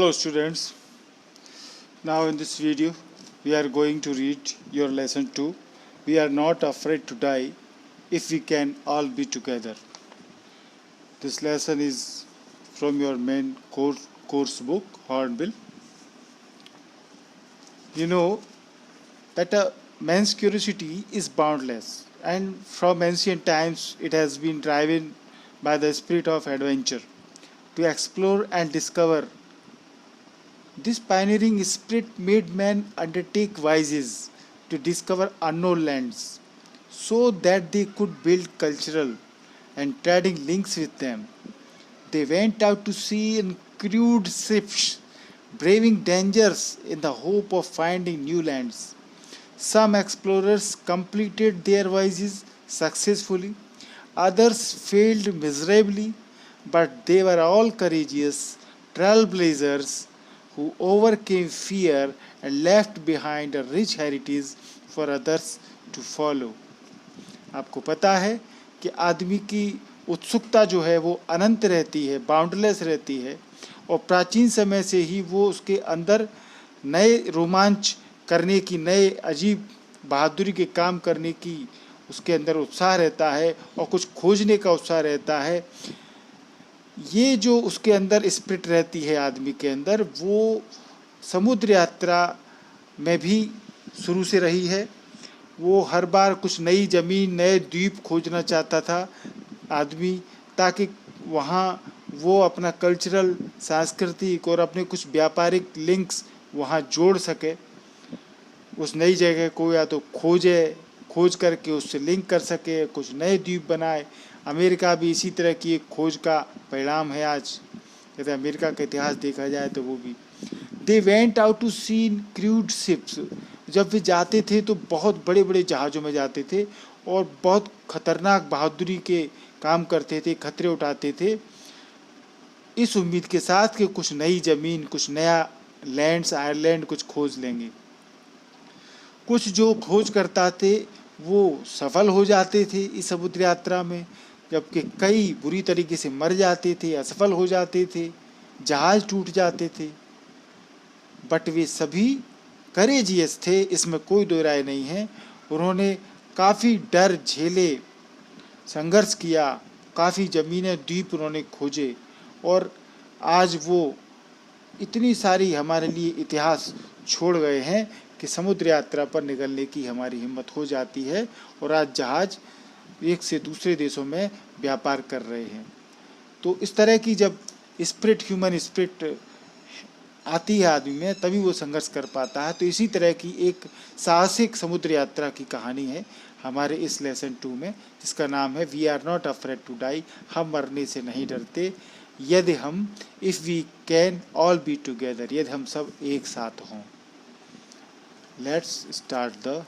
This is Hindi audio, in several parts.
Hello students, now in this video we are going to read your lesson 2. We are not afraid to die if we can all be together. This lesson is from your main course book, Hornbill. You know that a man's curiosity is boundless, and from ancient times it has been driven by the spirit of adventure to explore and discover. This pioneering spirit made men undertake voyages to discover unknown lands so that they could build cultural and trading links with them. They went out to sea in crude ships, braving dangers in the hope of finding new lands. Some explorers completed their voyages successfully, others failed miserably, but they were all courageous trailblazers who overcame fear and left behind a rich heritage for others to follow. आपको पता है कि आदमी की उत्सुकता जो है वो अनंत रहती है, बाउंडलेस रहती है, और प्राचीन समय से ही वो उसके अंदर नए रोमांच करने की, नए अजीब बहादुरी के काम करने की उसके अंदर उत्साह रहता है और कुछ खोजने का उत्साह रहता है। ये जो उसके अंदर स्पिरिट रहती है आदमी के अंदर, वो समुद्र यात्रा में भी शुरू से रही है। वो हर बार कुछ नई ज़मीन, नए द्वीप खोजना चाहता था आदमी, ताकि वहाँ वो अपना कल्चरल, सांस्कृतिक और अपने कुछ व्यापारिक लिंक्स वहाँ जोड़ सके। उस नई जगह को या तो खोज करके उससे लिंक कर सके, कुछ नए द्वीप बनाए। अमेरिका भी इसी तरह की एक खोज का परिणाम है आज। कहते अमेरिका का इतिहास देखा जाए तो वो भी they went out to sea in crude ships. जब वे जाते थे तो बहुत बड़े बड़े जहाज़ों में जाते थे और बहुत खतरनाक बहादुरी के काम करते थे, खतरे उठाते थे, इस उम्मीद के साथ कि कुछ नई ज़मीन, कुछ नया लैंड्स, आयरलैंड कुछ खोज लेंगे। कुछ जो खोज करता थे वो सफल हो जाते थे इस समुद्र यात्रा में, जबकि कई बुरी तरीके से मर जाते थे, असफल हो जाते थे, जहाज़ टूट जाते थे। बट वे सभी करेजियस थे, इसमें कोई दो राय नहीं है। उन्होंने काफ़ी डर झेले, संघर्ष किया, काफ़ी ज़मीनें, द्वीप उन्होंने खोजे, और आज वो इतनी सारी हमारे लिए इतिहास छोड़ गए हैं कि समुद्र यात्रा पर निकलने की हमारी हिम्मत हो जाती है, और आज जहाज़ एक से दूसरे देशों में व्यापार कर रहे हैं। तो इस तरह की जब स्पिरिट, ह्यूमन स्पिरिट आती है आदमी में, तभी वो संघर्ष कर पाता है। तो इसी तरह की एक साहसिक समुद्र यात्रा की कहानी है हमारे इस लेसन 2 में, जिसका नाम है we are not afraid to die. हम मरने से नहीं डरते यदि हम, if we can all be together, यदि हम सब एक साथ हों। Let's start the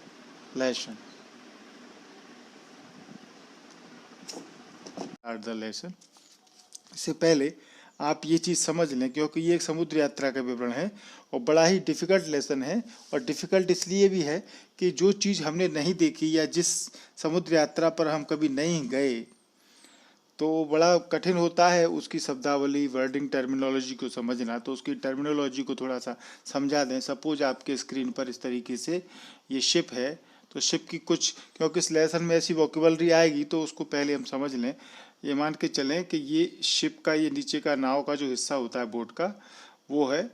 lesson. इससे पहले आप ये चीज़ समझ लें, क्योंकि ये एक समुद्र यात्रा का विवरण है और बड़ा ही डिफ़िकल्ट लेसन है। और डिफ़िकल्ट इसलिए भी है कि जो चीज़ हमने नहीं देखी या जिस समुद्र यात्रा पर हम कभी नहीं गए, तो बड़ा कठिन होता है उसकी शब्दावली, वर्डिंग, टर्मिनोलॉजी को समझना। तो उसकी टर्मिनोलॉजी को थोड़ा सा समझा दें। सपोज आपके स्क्रीन पर इस तरीके से ये शिप है, तो शिप की कुछ, क्योंकि इस लेसन में ऐसी वोकेबलरी आएगी तो उसको पहले हम समझ लें। ये मान के चलें कि ये शिप का, ये नीचे का नाव का जो हिस्सा होता है बोट का, वो है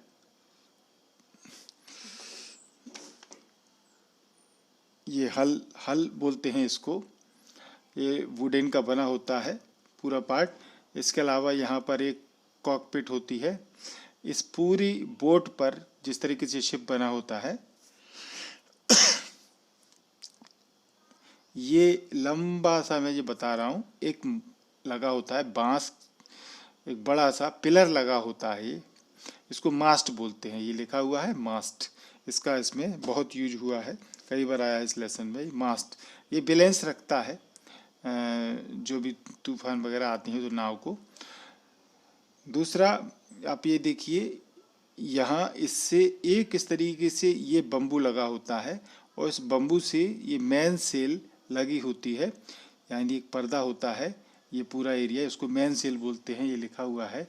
ये हल बोलते हैं इसको। ये वुडन का बना होता है पूरा पार्ट। इसके अलावा यहाँ पर एक कॉकपिट होती है। इस पूरी बोट पर जिस तरीके से शिप बना होता है, ये लंबा सा मैं ये बता रहा हूँ, एक लगा होता है बांस, एक बड़ा सा पिलर लगा होता है। ये इसको मास्ट बोलते हैं। ये लिखा हुआ है मास्ट, इसका इसमें बहुत यूज हुआ है, कई बार आया है इस लेसन में। मास्ट ये बैलेंस रखता है जो भी तूफान वगैरह आती हैं तो नाव को। दूसरा आप ये देखिए, यहाँ इससे एक इस तरीके से ये बम्बू लगा होता है, और इस बम्बू से ये मेन सेल लगी होती है, यानी एक पर्दा होता है। ये पूरा एरिया, इसको मेन सेल बोलते हैं। ये लिखा हुआ है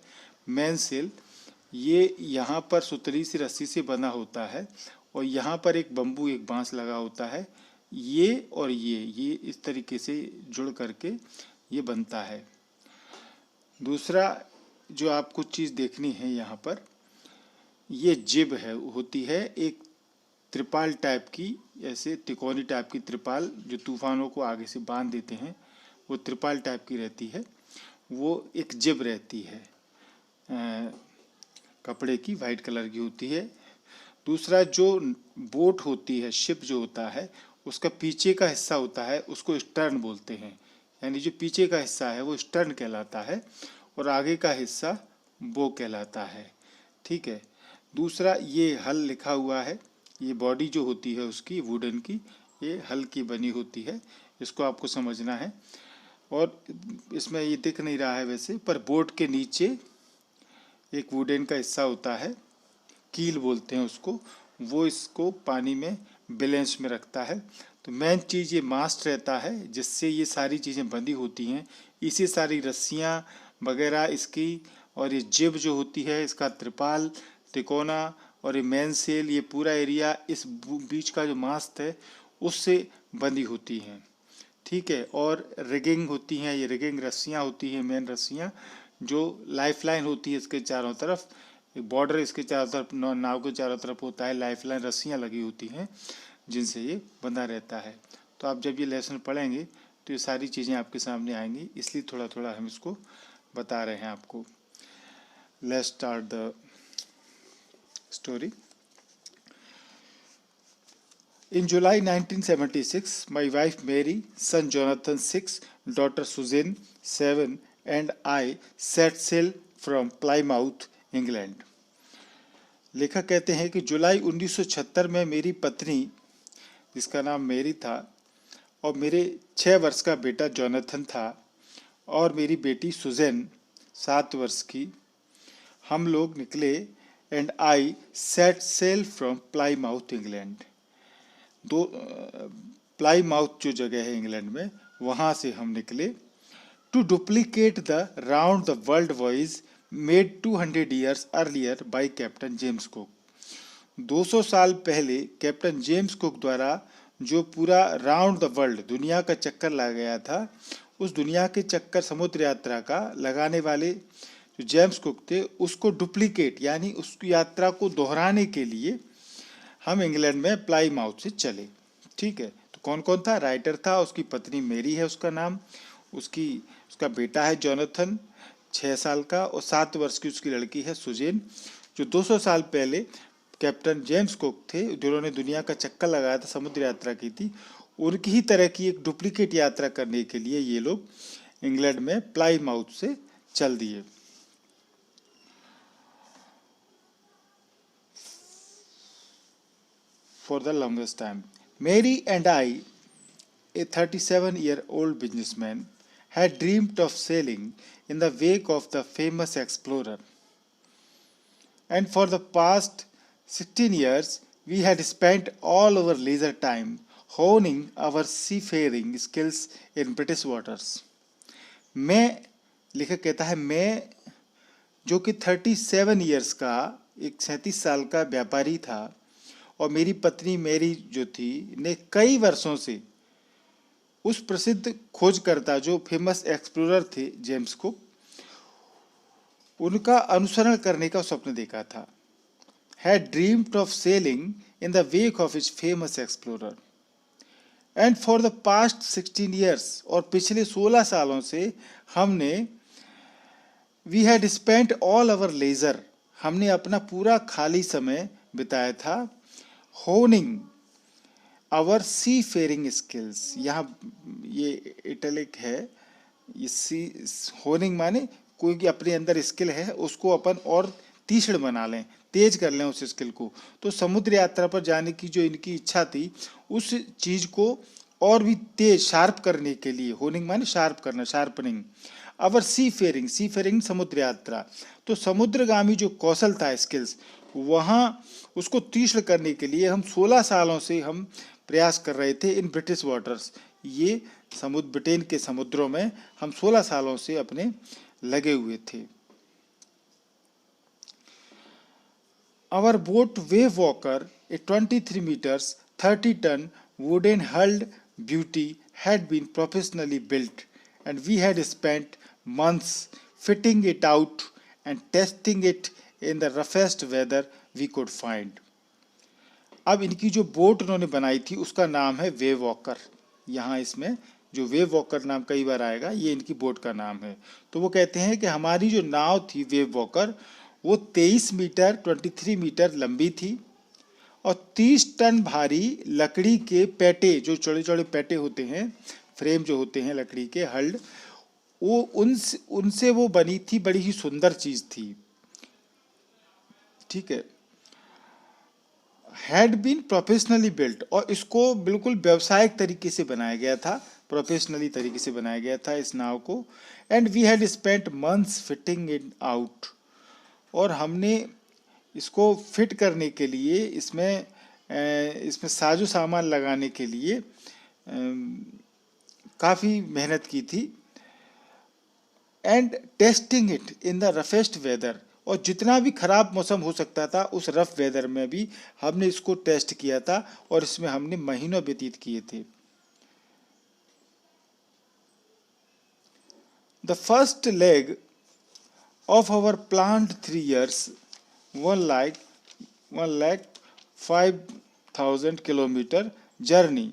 मेन सेल। ये यहाँ पर सुतली सी रस्सी से बना होता है और यहाँ पर एक बम्बू एक बांस लगा होता है। ये और ये इस तरीके से जुड़ करके ये बनता है। दूसरा जो आपको चीज़ देखनी है यहाँ पर, ये जिब है होती है एक त्रिपाल टाइप की, ऐसे तिकोनी टाइप की त्रिपाल जो तूफानों को आगे से बांध देते हैं, वो त्रिपाल टाइप की रहती है। वो एक जिब रहती है कपड़े की, वाइट कलर की होती है। दूसरा जो बोट होती है, शिप जो होता है, उसका पीछे का हिस्सा होता है, उसको स्टर्न बोलते हैं। यानी जो पीछे का हिस्सा है वो स्टर्न कहलाता है और आगे का हिस्सा बो कहलाता है। ठीक है। दूसरा ये हल लिखा हुआ है, ये बॉडी जो होती है उसकी वुडन की, ये हल की बनी होती है, इसको आपको समझना है। और इसमें ये दिख नहीं रहा है वैसे, पर बोट के नीचे एक वुडन का हिस्सा होता है, कील बोलते हैं उसको, वो इसको पानी में बैलेंस में रखता है। तो मेन चीज़ ये मास्ट रहता है जिससे ये सारी चीज़ें बंधी होती हैं, इसी सारी रस्सियाँ वगैरह इसकी, और ये जिब जो होती है इसका त्रिपाल, तिकोना और ये मेन सेल, ये पूरा एरिया इस बीच का जो मास्ट है उससे बंधी होती हैं। ठीक है। और रिगिंग होती हैं, ये रिगिंग रस्सियाँ होती हैं, मेन रस्सियाँ जो लाइफ लाइन होती है इसके चारों तरफ, एक बॉर्डर इसके चारों तरफ नाव के चारों तरफ होता है, लाइफ लाइन रस्सियाँ लगी होती हैं जिनसे ये बंधा रहता है। तो आप जब ये लेसन पढ़ेंगे तो ये सारी चीज़ें आपके सामने आएंगी, इसलिए थोड़ा थोड़ा हम इसको बता रहे हैं आपको। Let's start the story. In July 1976, my wife Mary, son Jonathan 6, daughter Susan 7, and I set sail from Plymouth, England. लेखक कहते हैं कि जुलाई 1976 में मेरी पत्नी, जिसका नाम मेरी था, और मेरे 6 वर्ष का बेटा जोनाथन था, और मेरी बेटी सुजैन 7 वर्ष की, हम लोग निकले, and I set sail from Plymouth, England. Plymouth जो जगह है इंग्लैंड में, वहाँ से हम निकले। To duplicate the round the world voyage made 200 years earlier by captain James Cook. 200 साल पहले कैप्टन जेम्स कुक द्वारा जो पूरा राउंड द वर्ल्ड, दुनिया का चक्कर लगा गया था, उस दुनिया के चक्कर समुद्र यात्रा का लगाने वाले जो जेम्स कुक थे, उसको डुप्लीकेट यानी उस यात्रा को दोहराने के लिए हम इंग्लैंड में प्लाईमाउथ से चले। ठीक है। तो कौन कौन था? राइटर था, उसकी पत्नी मेरी है उसका नाम, उसका बेटा है जोनाथन 6 साल का, और 7 वर्ष की उसकी लड़की है सुजैन। जो 200 साल पहले कैप्टन जेम्स कुक थे, जिन्होंने दुनिया का चक्कर लगाया था, समुद्र यात्रा की थी, उनकी ही तरह की एक डुप्लीकेट यात्रा करने के लिए ये लोग इंग्लैंड में प्लाईमाउथ से चल दिए। For the longest time, Mary and I, a 37-year-old businessman, had dreamed of sailing in the wake of the famous explorer. And for the past 16 years, we had spent all our leisure time honing our seafaring skills in British waters. मैं, लेखक कहता है, मैं जो कि 37 ईयर्स का, एक 37 साल का व्यापारी था, और मेरी पत्नी मेरी जो थी, ने कई वर्षों से उस प्रसिद्ध खोजकर्ता जो फेमस एक्सप्लोरर थे जेम्स कुक, उनका अनुसरण करने का स्वप्न देखा था। Had dreamed of sailing in the wake of his famous explorer. And for the past 16 years, और पिछले 16 सालों से हमने, we had spent all our leisure, हमने अपना पूरा खाली समय बिताया था, honing our seafaring skills. यहाँ ये इटैलिक है, ये सी होनिंग माने कोई की अपने अंदर स्किल है उसको अपन और तीक्ष्ण बना लें, तेज कर लें उस स्किल को। तो समुद्र यात्रा पर जाने की जो इनकी इच्छा थी, उस चीज को और भी तेज शार्प करने के लिए, होनिंग माने शार्प करना, शार्पनिंग। अवर सी फेयरिंग समुद्र यात्रा, तो समुद्रगामी जो कौशल था, स्किल्स, वहाँ उसको तीक्ष्ण करने के लिए हम 16 सालों से हम प्रयास कर रहे थे इन ब्रिटिश वाटर्स। ये ब्रिटेन के समुद्रों में हम 16 सालों से अपने लगे हुए थे। Our boat Wave Walker, a 23 meters, 30-ton wooden hulled beauty, had been professionally built, and we had spent months fitting it out and testing it in the roughest weather we could find. अब इनकी जो बोट उन्होंने बनाई थी उसका नाम है वेव वॉकर। यहाँ इसमें जो वेव वॉकर नाम कई बार आएगा, ये इनकी बोट का नाम है। तो वो कहते हैं कि हमारी जो नाव थी वेव वॉकर, वो 23 मीटर 23 मीटर लंबी थी और 30 टन भारी लकड़ी के पेटे, जो चौड़े चौड़े पेटे होते हैं, फ्रेम जो होते हैं लकड़ी के हल्ड, वो उनसे वो बनी थी। बड़ी ही सुंदर चीज थी। ठीक है। हैड बीन प्रोफेशनली बिल्ट, और इसको बिल्कुल व्यावसायिक तरीके से बनाया गया था, प्रोफेशनली तरीके से बनाया गया था इस नाव को। And we had spent months fitting it out, और हमने इसको फिट करने के लिए, इसमें साजो सामान लगाने के लिए काफ़ी मेहनत की थी। And testing it in the roughest weather, और जितना भी खराब मौसम हो सकता था उस रफ वेदर में भी हमने इसको टेस्ट किया था, और इसमें हमने महीनों व्यतीत किए थे। The first leg of our planned 3 years, 1,05,000 kilometer journey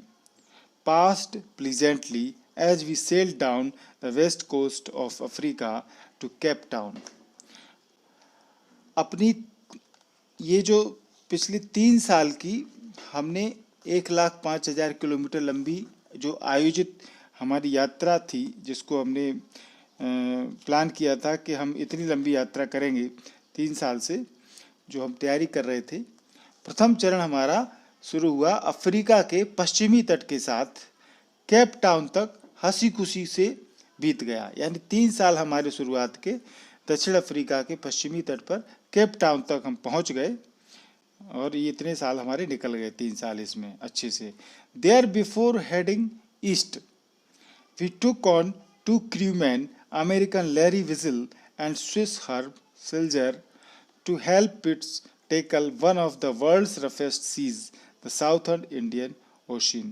passed pleasantly as we sailed down the west coast of Africa to Cape Town. अपनी ये जो पिछली 3 साल की हमने 1,05,000 किलोमीटर लंबी जो आयोजित हमारी यात्रा थी, जिसको हमने प्लान किया था कि हम इतनी लंबी यात्रा करेंगे 3 साल से, जो हम तैयारी कर रहे थे। प्रथम चरण हमारा शुरू हुआ अफ्रीका के पश्चिमी तट के साथ केप टाउन तक हंसी खुशी से बीत गया। यानी 3 साल हमारे शुरुआत के दक्षिण अफ्रीका के पश्चिमी तट पर केप टाउन तक हम पहुंच गए, और ये इतने साल हमारे निकल गए 3 साल इसमें अच्छे से। There before heading east we took on 2 crewmen, American Larry Wiesel and Swiss Herb Silger, to help it tackle one of the world's roughest seas, the Southern Indian Ocean.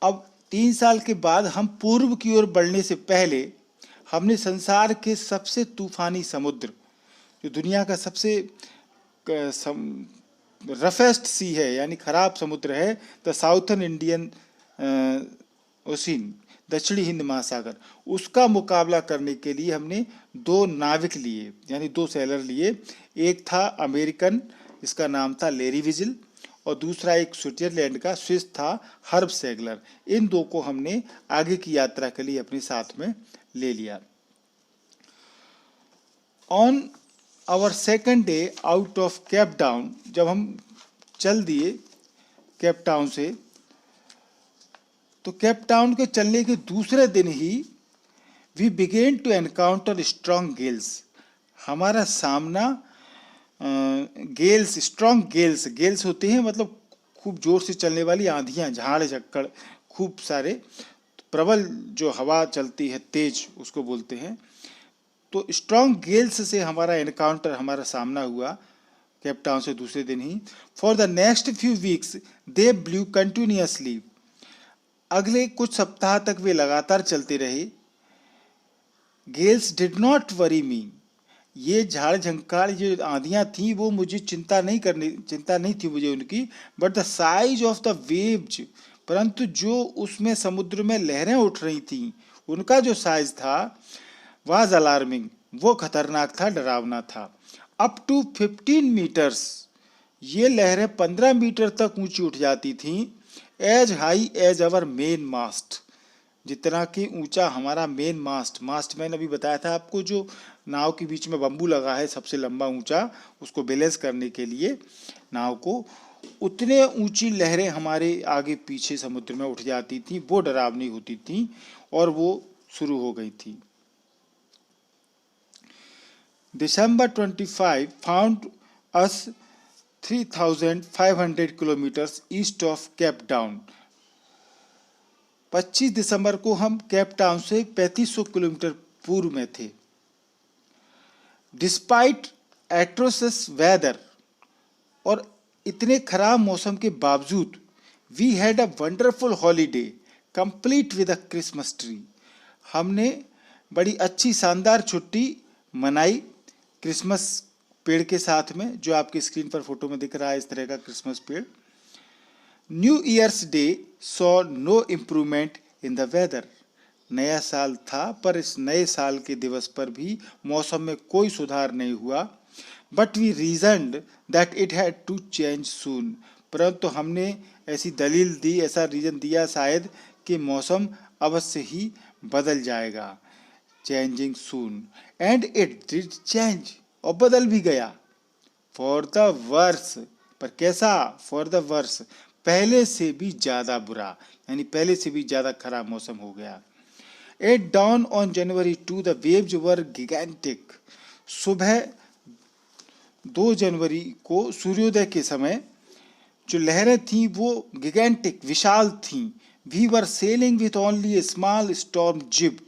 अब 3 साल के बाद हम पूर्व की ओर बढ़ने से पहले हमने संसार के सबसे तूफानी समुद्र, जो दुनिया का सबसे रफेस्ट सी है, यानी खराब समुद्र है, द साउथर्न इंडियन ओशियन, दक्षिणी हिंद महासागर, उसका मुकाबला करने के लिए हमने 2 नाविक लिए, यानी 2 सेलर लिए। एक था अमेरिकन, इसका नाम था लेरी विजिल, और दूसरा एक स्विट्जरलैंड का स्विस था हर्ब सेगलर। इन 2 को हमने आगे की यात्रा के लिए अपने साथ में ले लिया। On our second day out of Cape Town, जब हम चल दिए केप टाउन से, तो केप टाउन के चलने के दूसरे दिन ही we began to encounter strong gales. हमारा सामना गेल्स, स्ट्रॉन्ग गेल्स होते हैं मतलब खूब जोर से चलने वाली आंधियां, झाड़ झक्कड़, खूब सारे प्रबल जो हवा चलती है तेज, उसको बोलते हैं। तो स्ट्रॉन्ग गेल्स से हमारा एनकाउंटर, हमारा सामना हुआ केप टाउन से दूसरे दिन ही। For the next few weeks they blew continuously, अगले कुछ सप्ताह तक वे लगातार चलते रहे। Gales did not worry me, ये झाड़ झंकार जो आंधियां थी वो मुझे चिंता नहीं थी मुझे उनकी। But the size of the waves, परंतु जो उसमें समुद्र में लहरें उठ रही थी उनका जो साइज था, वाज अलार्मिंग, वो खतरनाक था, डरावना था। अप टू 15 मीटर्स, ये लहरें 15 मीटर तक ऊंची उठ जाती थीं। As high as our main mast, जितना कि ऊंचा हमारा मेन मास्ट मैंने अभी बताया था आपको, जो नाव के बीच में बम्बू लगा है सबसे लंबा ऊंचा, उसको बैलेंस करने के लिए नाव को, उतने ऊंची लहरें हमारे आगे पीछे समुद्र में उठ जाती थी। वो डरावनी होती थी और वो शुरू हो गई थी। December 25 found us 3,500 kilometre east of Cape town. 25 दिसंबर को हम केप टाउन से 3500 किलोमीटर पूर्व में थे। डिस्पाइट एट्रोसिस वेदर, और इतने खराब मौसम के बावजूद we had a wonderful holiday complete with a Christmas tree, हमने बड़ी अच्छी शानदार छुट्टी मनाई क्रिसमस पेड़ के साथ में, जो आपकी स्क्रीन पर फोटो में दिख रहा है इस तरह का क्रिसमस पेड़। New year's day saw no improvement in the weather, नया साल था पर इस नए साल के दिवस पर भी मौसम में कोई सुधार नहीं हुआ। But we reasoned that it had to change soon, परंतु हमने ऐसी दलील दी, ऐसा रीजन दिया शायद कि मौसम अवश्य ही बदल जाएगा, changing soon, and it did change, और बदल भी गया, फॉर द वर्स, पर कैसा, फॉर द वर्स, पहले से भी ज्यादा बुरा, यानी पहले से भी ज्यादा खराब मौसम हो गया। At dawn on January 2 the waves were gigantic, सुबह 2 जनवरी को सूर्योदय के समय जो लहरें थीं वो गिगेंटिक, विशाल थीं। We were sailing with only a small storm jib,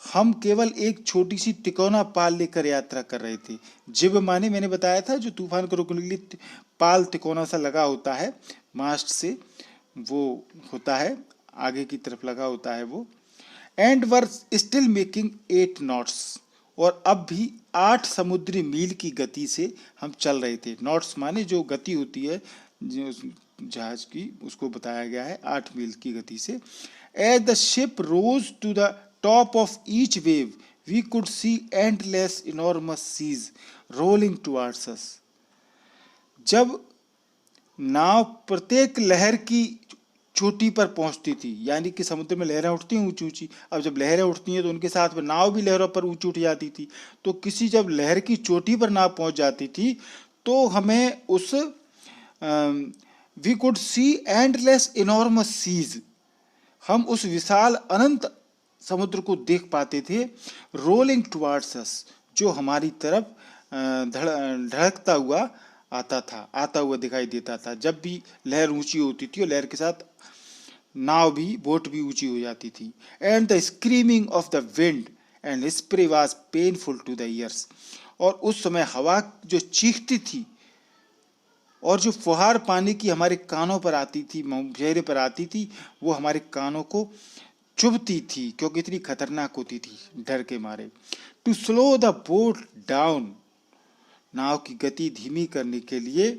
हम केवल एक छोटी सी तिकोना पाल लेकर यात्रा कर रहे थे। जिब माने मैंने बताया था जो तूफान को रोकने के लिए पाल तिकोना सा लगा होता है, मास्ट से वो होता है, आगे की तरफ लगा होता है वो। And were still making 8 knots, और अब भी 8 समुद्री मील की गति से हम चल रहे थे। नॉट्स माने जो गति होती है जो जहाज की, उसको बताया गया है 8 मील की गति से। As the ship rose to the top of each wave we could see endless enormous seas rolling towards us, जब नाव प्रत्येक लहर की चोटी पर पहुंचती थी, यानी कि समुद्र में लहरें उठती हैं ऊंची ऊंची, अब जब लहरें उठती हैं तो उनके साथ में नाव भी लहरों पर ऊंची उठ जाती थी, तो किसी जब लहर की चोटी पर नाव पहुंच जाती थी तो हमें उस we could see endless enormous seas, हम उस विशाल अनंत समुद्र को देख पाते थे। रोलिंग टुवर्ड्स अस, जो हमारी तरफ धड़कता हुआ आता हुआ दिखाई देता था। जब भी लहर ऊंची होती थी और लहर के साथ नाव भी, बोट भी ऊंची हो जाती थी। And the screaming of the wind and spray was painful to the ears, और उस समय हवा जो चीखती थी और जो फुहार पानी की हमारे कानों पर आती थी, चेहरे पर आती थी, वो हमारे कानों को चुभती थी क्योंकि इतनी खतरनाक होती थी डर के मारे। To slow the boat down, नाव की गति धीमी करने के लिए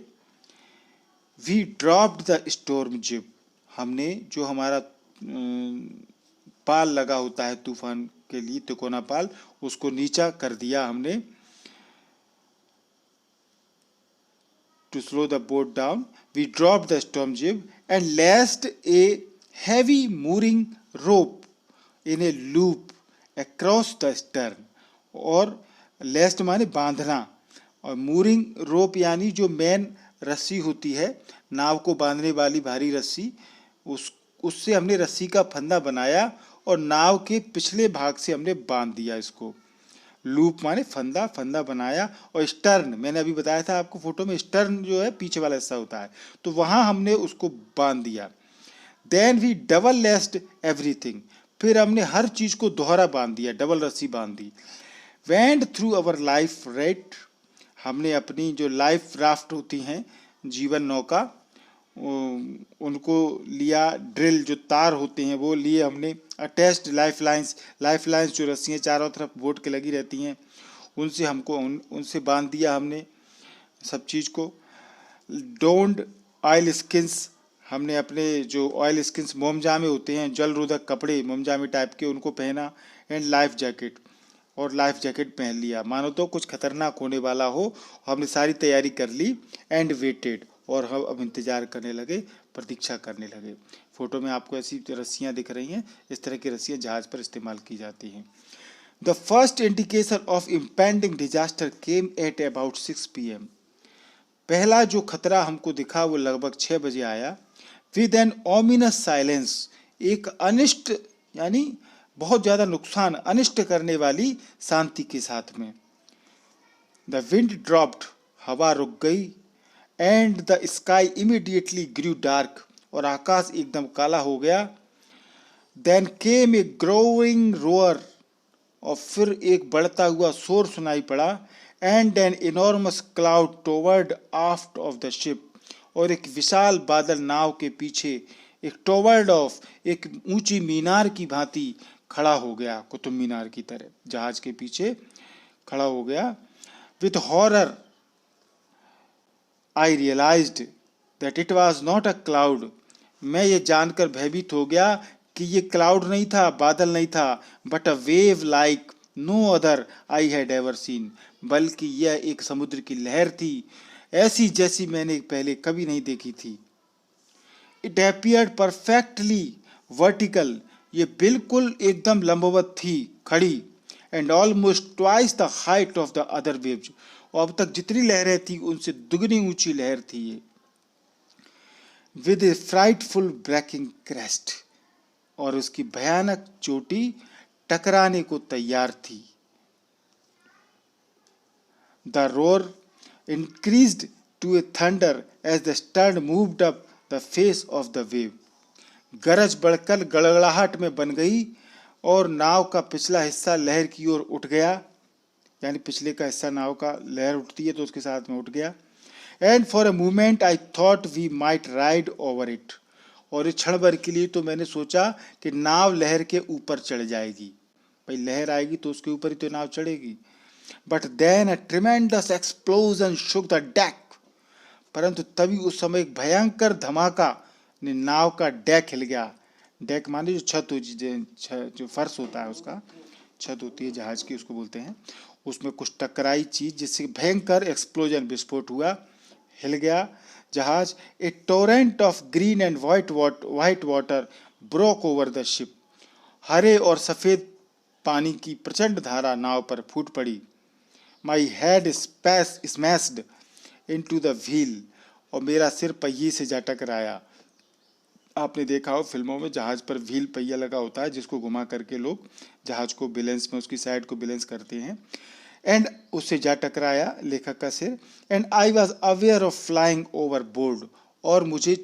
वी ड्रॉप्ड द स्टॉर्म जिब, हमने जो हमारा पाल लगा होता है तूफान के लिए, तिकोना पाल, उसको नीचा कर दिया हमने। To slow the boat down, we dropped the storm jib and lashed a heavy mooring rope in a loop across the stern, और लेस्ट माने बांधना, और मूरिंग रोप यानी जो मेन रस्सी होती है, नाव को बांधने वाली भारी रस्सी, उससे हमने रस्सी का फंदा बनाया और नाव के पिछले भाग से हमने बांध दिया इसको। लूप माने फंदा, फंदा बनाया। और स्टर्न, मैंने अभी बताया था आपको फोटो में, स्टर्न जो है पीछे वाला हिस्सा होता है, तो वहां हमने उसको बांध दिया। Then we double lashed everything, फिर हमने हर चीज को दोहरा बांध दिया, डबल रस्सी बांध दी। Went through our life raft, हमने अपनी जो लाइफ राफ्ट होती हैं, जीवन नौका, उनको लिया। ड्रिल जो तार होते हैं वो लिए हमने। अटैच्ड लाइफ लाइन्स जो रस्सियाँ चारों तरफ बोट के लगी रहती हैं, उनसे हमको उनसे बांध दिया हमने सब चीज़ को। डोंड ऑयल स्किन्स, हमने अपने जो ऑयल स्किन्स मोमजामे होते हैं, जल रोधक कपड़े मोमजामे टाइप के, उनको पहना। एंड लाइफ जैकेट, और लाइफ जैकेट पहन लिया, मानो तो कुछ खतरनाक होने वाला हो, हमने सारी तैयारी कर ली। एंड वेटेड, और हम अब इंतजार करने लगे, प्रतीक्षा करने लगे। फोटो में आपको ऐसी रस्सियाँ दिख रही हैं, इस तरह की रस्सियाँ जहाज पर इस्तेमाल की जाती हैं। The first indication of impending disaster came at about 6 PM, पहला जो खतरा हमको दिखा वो लगभग 6 बजे आया। विद एन ओमिनस साइलेंस, एक अनिष्ट यानी बहुत ज्यादा नुकसान, अनिष्ट करने वाली शांति के साथ में। द विंड ड्रॉप्ड, हवा रुक गई। And the sky immediately grew dark, और आकाश एकदम काला हो गया। Then came a growing roar, और फिर एक बढ़ता हुआ शोर सुनाई पड़ा। And an enormous cloud toward aft of the ship, और एक विशाल बादल नाव के पीछे एक टोवर्ड ऑफ, एक ऊंची मीनार की भांति खड़ा हो गया, कुतुब मीनार की तरह जहाज के पीछे खड़ा हो गया। With horror I realised that it was not a cloud, मैं ये जानकर भयभीत हो गया कि ये क्लाउड नहीं था, बादल नहीं था, but a wave like no other I had ever seen, बल्कि यह एक समुद्र की लहर थी, ऐसी जैसी मैंने पहले कभी नहीं देखी थी। इट अपीयर्ड परफेक्टली वर्टिकल, ये बिल्कुल एकदम लंबवत थी, खड़ी, and almost twice the height of the other waves, और अब तक जितनी लहरें थी उनसे दुगनी ऊंची लहर थी ये। With a frightful breaking crest, और उसकी भयानक चोटी टकराने को तैयार थी। The roar increased to a thunder as the stern moved up the face of the wave, गरज बढ़कर गड़गड़ाहट में बन गई और नाव का पिछला हिस्सा लहर की ओर उठ गया, यानी पिछले का हिस्सा नाव का लहर उठती है तो उसके साथ में उठ गया। And for a moment I thought we might ride over it, और इस क्षण भर के लिए तो मैंने सोचा कि नाव लहर के ऊपर चढ़ जाएगी, भाई लहर आएगी तो उसके ऊपर ही तो नाव चढ़ेगी। But then a tremendous explosion shook the deck, परंतु तभी उस समय एक भयंकर धमाका ने नाव का डेक हिल गया। डेक माने जो छत जो फर्श होता है उसका छत होती है जहाज की, उसको बोलते हैं। उसमें कुछ टकराई चीज जिससे भयंकर एक्सप्लोजन, विस्फोट हुआ, हिल गया जहाज। A torrent of green and white water broke over the ship, हरे और सफेद पानी की प्रचंड धारा नाव पर फूट पड़ी। My head smashed into the wheel, और मेरा सिर पहिए से जा टकराया। आपने देखा हो फिल्मों में जहाज पर व्हील पहिया लगा होता है जिसको घुमा करके लोग जहाज को बैलेंस में, उसकी साइड को बैलेंस करते हैं। एंड उससे जा टकराया लेखक का सिर। And I was aware of flying over board, और मुझे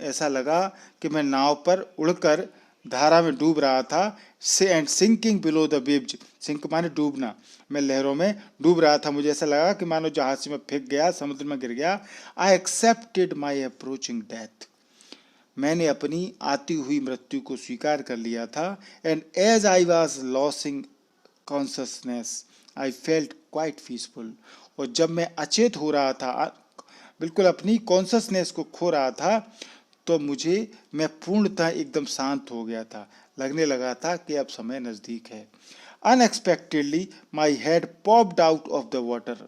ऐसा लगा कि मैं नाव पर उड़कर धारा में डूब रहा था। से and sinking below the waves, sink माने डूबना, मैं लहरों में डूब रहा था। मुझे ऐसा लगा कि मानो जहाज से मैं फेंक गया, समुद्र में गिर गया। I accepted my approaching death, मैंने अपनी आती हुई मृत्यु को स्वीकार कर लिया था। And as I was losing consciousness I felt quite peaceful, और जब मैं अचेत हो रहा था, बिल्कुल अपनी कॉन्शसनेस को खो रहा था, तो मैं पूर्णतः एकदम शांत हो गया था। लगने लगा था कि अब समय नजदीक है। Unexpectedly my head popped out of the water,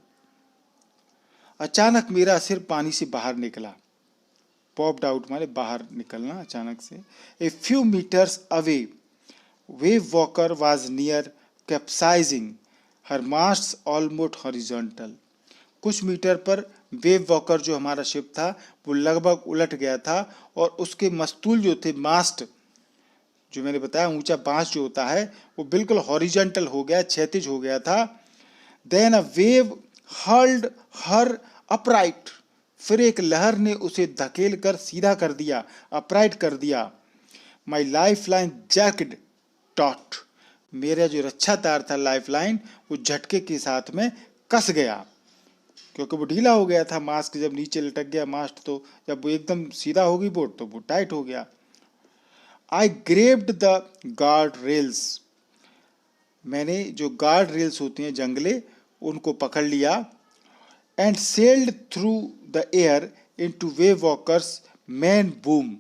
अचानक मेरा सिर पानी से बाहर निकला। पॉप्ड आउट माने बाहर निकलना अचानक से। A few metres away Wave Walker was near capsizing, her masts almost horizontal, कुछ मीटर पर वेव वॉकर जो हमारा शिप था वो लगभग उलट गया था, और उसके मस्तूल जो थे, मास्ट जो मैंने बताया ऊंचा बांस जो होता है, वो बिल्कुल हॉरिजॉन्टल हो गया, क्षैतिज हो गया था। Then a wave hurled her upright, फिर एक लहर ने उसे धकेल कर सीधा कर दिया, अपराइट कर दिया। My life line jacked taught, मेरा जो रक्षा तार था लाइफ लाइन, वो झटके के साथ में कस गया, क्योंकि वो ढीला हो गया था। मास्क जब नीचे लटक गया मास्ट, तो जब वो एकदम सीधा हो गई बोट तो वो टाइट हो गया। आई ग्रेब्ड द गार्ड रेल्स, मैंने जो गार्ड रेल्स होती हैं जंगले, उनको पकड़ लिया। And sailed through the air into wave walkers man boom,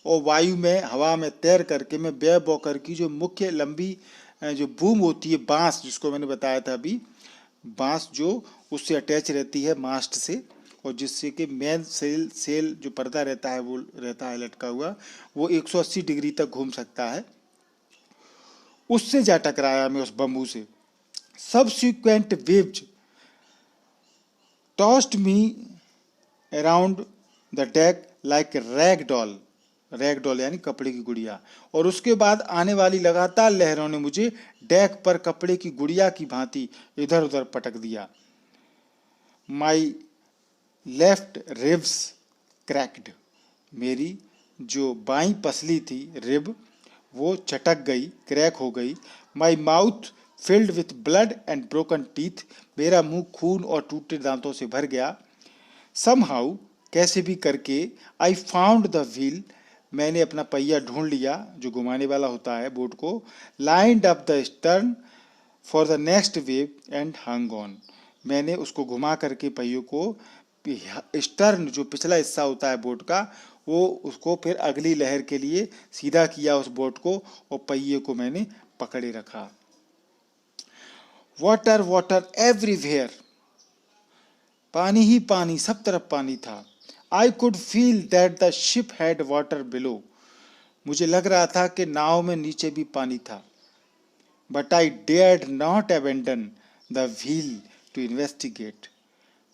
और वायु में, हवा में तैर करके मैं वेव वॉकर की जो मुख्य लंबी जो बूम होती है, बांस जिसको मैंने बताया था अभी, बांस जो उससे अटैच रहती है मास्ट से, और जिससे कि मेन सेल जो पर्दा रहता है वो रहता है लटका हुआ, वो 180 डिग्री तक घूम सकता है, उससे जा टकराया मैं उस बम्बू से। Subsequent waves tossed me around the deck like rag doll, rag doll यानी कपड़े की गुड़िया, और उसके बाद आने वाली लगातार लहरों ने मुझे डेक पर कपड़े की गुड़िया की भांति इधर उधर पटक दिया। माई लेफ्ट रिब्स क्रैक्ड, मेरी जो बाई पसली थी रिब, वो चटक गई, क्रैक हो गई। My mouth filled with blood and broken teeth, मेरा मुंह खून और टूटे दांतों से भर गया। समहाउ, कैसे भी करके, आई फाउंड द व्हील, मैंने अपना पहिया ढूंढ लिया जो घुमाने वाला होता है बोट को। Lined up the stern for the next wave and hung on, मैंने उसको घुमा करके पहियों को, स्टर्न जो पिछला हिस्सा होता है बोट का, वो उसको फिर अगली लहर के लिए सीधा किया उस बोट को, और पहिए को मैंने पकड़े रखा। वाटर वाटर एवरीवेयर, पानी ही पानी, सब तरफ पानी था। I could feel that the ship had water below, मुझे लग रहा था कि नाव में नीचे भी पानी था। But I dared not abandon the wheel to investigate,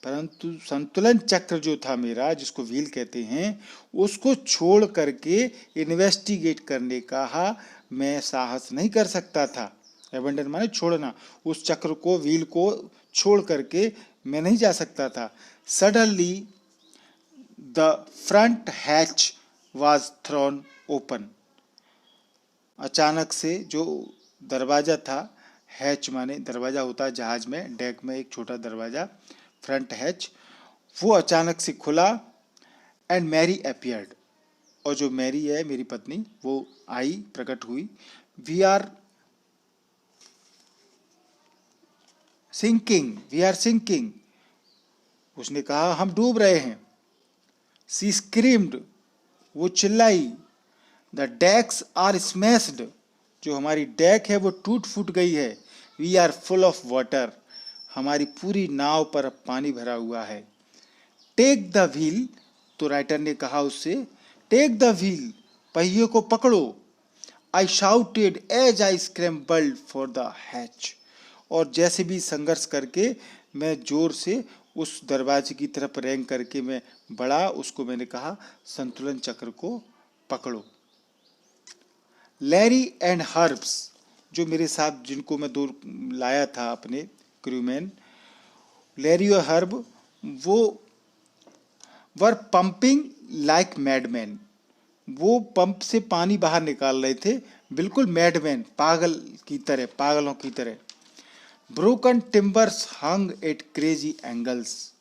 परंतु संतुलन चक्र जो था मेरा, जिसको व्हील कहते हैं, उसको छोड़ करके इन्वेस्टिगेट करने का मैं साहस नहीं कर सकता था। एबंडन माने छोड़ना, उस चक्र को, व्हील को छोड़ करके मैं नहीं जा सकता था। Suddenly the front hatch was thrown open, अचानक से जो दरवाजा था, हैच माने दरवाजा होता है जहाज में, डेक में एक छोटा दरवाजा, फ्रंट हैच, वो अचानक से खुला। एंड मैरी अपीयर्ड, और जो मैरी है मेरी पत्नी, वो आई, प्रकट हुई। वी आर सिंकिंग, उसने कहा हम डूब रहे हैं। सी स्क्रीम्ड, वो चिल्लाई। द डेक्स आर स्मैश्ड, जो हमारी डेक है वो टूट फूट गई है। We are full of water, हमारी पूरी नाव पर अब पानी भरा हुआ है। टेक द व्हील, तो राइटर ने कहा उससे, टेक द व्हील, पहिए को पकड़ो। I shouted as I scrambled for the hatch, और जैसे भी संघर्ष करके मैं जोर से उस दरवाजे की तरफ रेंग करके मैं बढ़ा, उसको मैंने कहा संतुलन चक्र को पकड़ो। लैरी एंड हर्ब्स, जो मेरे साथ, जिनको मैं दूर लाया था अपने क्रूमैन, लैरी और हर्ब, वो वर पंपिंग लाइक मैडमैन, वो पंप से पानी बाहर निकाल रहे थे, बिल्कुल मैडमैन, पागल की तरह, पागलों की तरह। ब्रोकन टिम्बर्स हंग एट क्रेजी एंगल्स,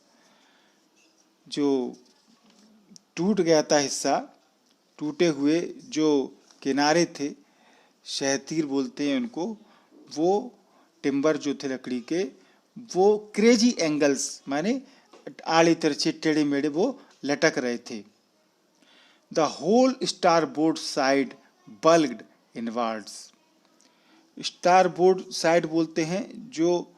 जो टूट गया था हिस्सा, टूटे हुए जो किनारे थे, शहतीर बोलते हैं उनको, वो टिम्बर जो थे लकड़ी के, वो क्रेजी एंगल्स माने आड़े तिरछे टेढ़े मेढ़े वो लटक रहे थे। The whole starboard side bulged inwards, starboard side बोलते हैं जो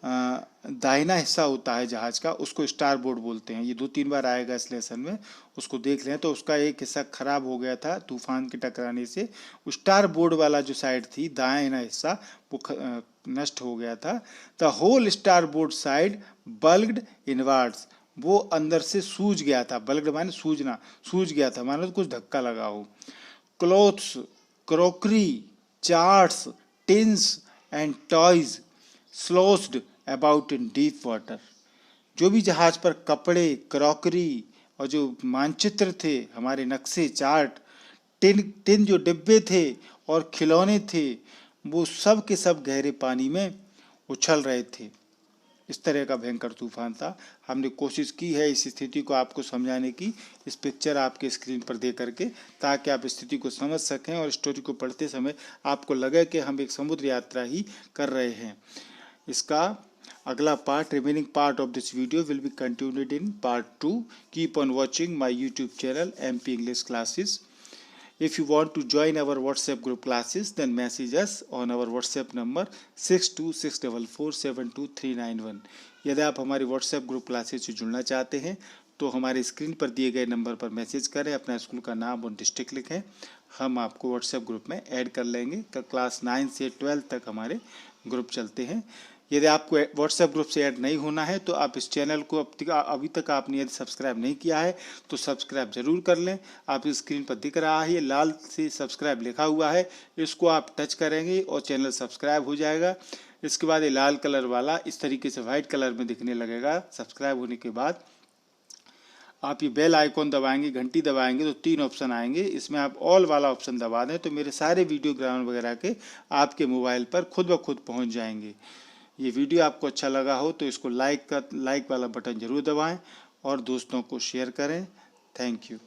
दाहिना हिस्सा होता है जहाज का, उसको स्टारबोर्ड बोलते हैं। ये 2-3 बार आएगा इस लेसन में, उसको देख लें। तो उसका एक हिस्सा खराब हो गया था तूफान के टकराने से, स्टारबोर्ड वाला जो साइड थी, दाहिना हिस्सा, वो नष्ट हो गया था। The whole starboard side bulged inwards, वो अंदर से सूज गया था। बल्ग्ड माने सूजना, सूज गया था मानो तो कुछ धक्का लगा हो। Clothes, crockery, charts, tins and toys sloshed about in deep water, जो भी जहाज पर कपड़े, क्रॉकरी और जो मानचित्र थे, हमारे नक्शे, चार्ट, टिन जो डिब्बे थे और खिलौने थे, वो सब के सब गहरे पानी में उछल रहे थे। इस तरह का भयंकर तूफान था। हमने कोशिश की है इस स्थिति को आपको समझाने की, इस पिक्चर आपके स्क्रीन पर दे करके, ताकि आप स्थिति को समझ सकें और स्टोरी को पढ़ते समय आपको लगे कि हम एक समुद्र यात्रा ही कर रहे हैं। इसका अगला part, remaining part of this video will be continued in part 2. Keep on watching my YouTube channel MP English Classes. If you want to join our WhatsApp group classes, then message us on our WhatsApp number 6264472391. यदि आप हमारी WhatsApp ग्रुप क्लासेस से जुड़ना चाहते हैं तो हमारे स्क्रीन पर दिए गए नंबर पर मैसेज करें, अपना स्कूल का नाम और डिस्ट्रिक्ट लिखें, हम आपको WhatsApp ग्रुप में ऐड कर लेंगे। क्लास 9 से 12 तक हमारे ग्रुप चलते हैं। यदि आपको WhatsApp ग्रुप से ऐड नहीं होना है तो आप इस चैनल को अभी तक आपने यदि सब्सक्राइब नहीं किया है तो सब्सक्राइब जरूर कर लें। आप स्क्रीन पर दिख रहा है, ये लाल से सब्सक्राइब लिखा हुआ है, इसको आप टच करेंगे और चैनल सब्सक्राइब हो जाएगा। इसके बाद ये लाल कलर वाला इस तरीके से वाइट कलर में दिखने लगेगा सब्सक्राइब होने के बाद। आप ये बेल आइकॉन दबाएंगे, घंटी दबाएंगे तो 3 ऑप्शन आएंगे, इसमें आप ऑल वाला ऑप्शन दबा दें तो मेरे सारे वीडियो ग्राम वगैरह के आपके मोबाइल पर खुद ब खुद पहुंच जाएंगे। ये वीडियो आपको अच्छा लगा हो तो इसको लाइक वाला बटन जरूर दबाएं और दोस्तों को शेयर करें। Thank you.